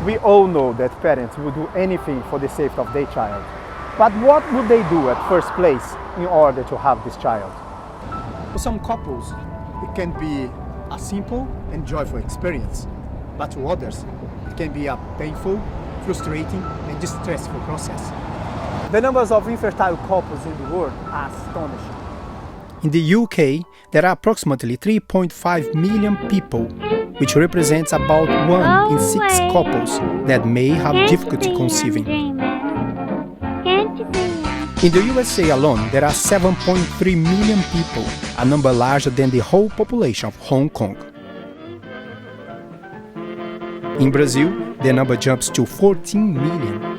We all know that parents will do anything for the safety of their child. But what would they do at first place in order to have this child? For some couples, it can be a simple and joyful experience. But to others, it can be a painful, frustrating and distressful process. The numbers of infertile couples in the world are astonishing. In the UK, there are approximately 3.5 million people, which represents about 1 in 6 couples that may have difficulty conceiving. In the USA alone, there are 7.3 million people, a number larger than the whole population of Hong Kong. In Brazil, the number jumps to 14 million.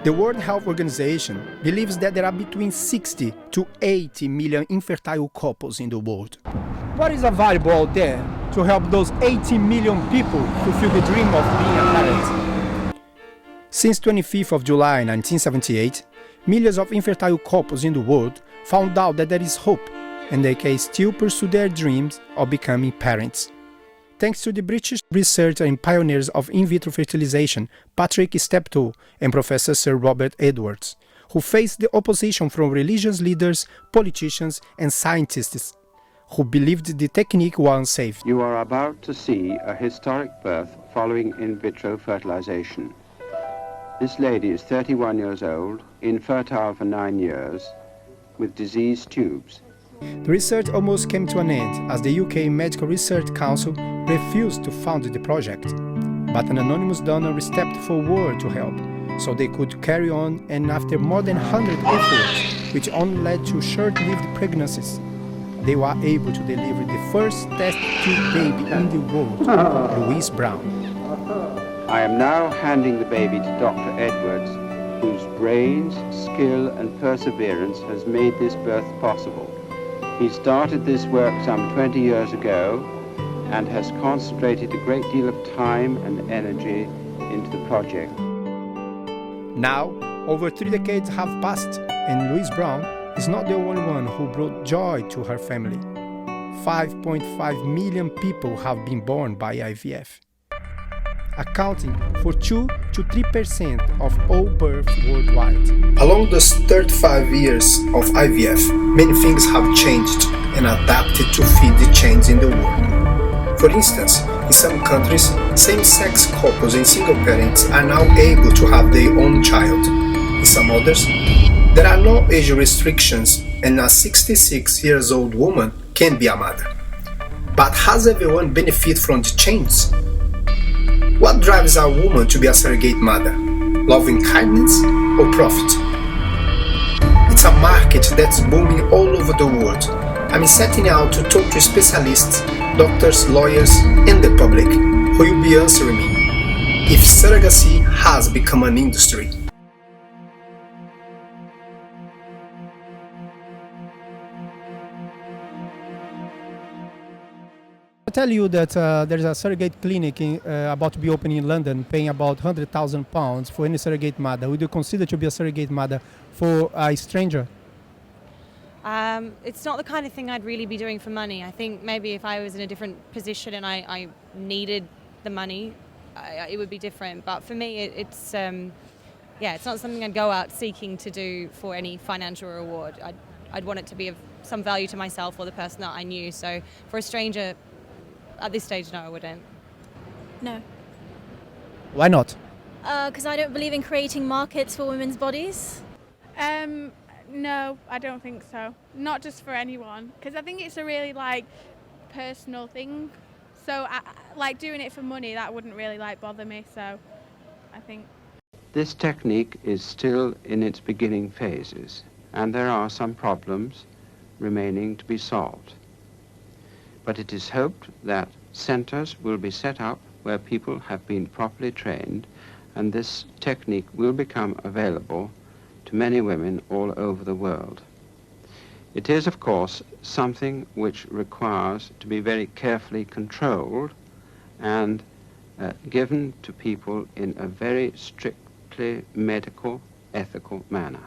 The World Health Organization believes that there are between 60 to 80 million infertile couples in the world. What is available out there to help those 80 million people fulfill the dream of being a parent? Since 25th of July 1978, millions of infertile couples in the world found out that there is hope and they can still pursue their dreams of becoming parents. Thanks to the British researcher and pioneers of in-vitro fertilization, Patrick Steptoe and Professor Sir Robert Edwards, who faced the opposition from religious leaders, politicians and scientists, who believed the technique was unsafe. You are about to see a historic birth following in-vitro fertilization. This lady is 31 years old, infertile for 9 years, with diseased tubes. The research almost came to an end as the UK Medical Research Council refused to fund the project. But an anonymous donor stepped forward to help, so they could carry on, and after more than 100 efforts, which only led to short-lived pregnancies, they were able to deliver the first test tube baby in the world, Louise Brown. I am now handing the baby to Dr. Edwards, whose brains, skill and perseverance has made this birth possible. He started this work some 20 years ago and has concentrated a great deal of time and energy into the project. Now, over 3 decades have passed, and Louise Brown is not the only one who brought joy to her family. 5.5 million people have been born by IVF, accounting for 2 to 3% of all births worldwide. Along those 35 years of IVF, many things have changed and adapted to fit the change in the world. For instance, in some countries, same-sex couples and single parents are now able to have their own child. In some others, there are no age restrictions and a 66-year-old woman can be a mother. But has everyone benefited from the change? What drives a woman to be a surrogate mother? Loving kindness or profit? It's a market that's booming all over the world. I'm setting out to talk to specialists, doctors, lawyers, and the public, who will be answering me if surrogacy has become an industry. I tell you that there's a surrogate clinic about to be opening in London, paying about £100,000 for any surrogate mother. Would you consider to be a surrogate mother for a stranger? It's not the kind of thing I'd really be doing for money. I think maybe if I was in a different position and I needed the money, it would be different. But for me, it's not something I'd go out seeking to do for any financial reward. I'd want it to be of some value to myself or the person that I knew. So for a stranger, at this stage, no, I wouldn't. No. Why not? Because I don't believe in creating markets for women's bodies. No, I don't think so. Not just for anyone, because I think it's a really personal thing. So doing it for money, that wouldn't really bother me. So I think This technique is still in its beginning phases, and there are some problems remaining to be solved. But it is hoped that centers will be set up where people have been properly trained, and this technique will become available to many women all over the world. It is, of course, something which requires to be very carefully controlled and given to people in a very strictly medical, ethical manner.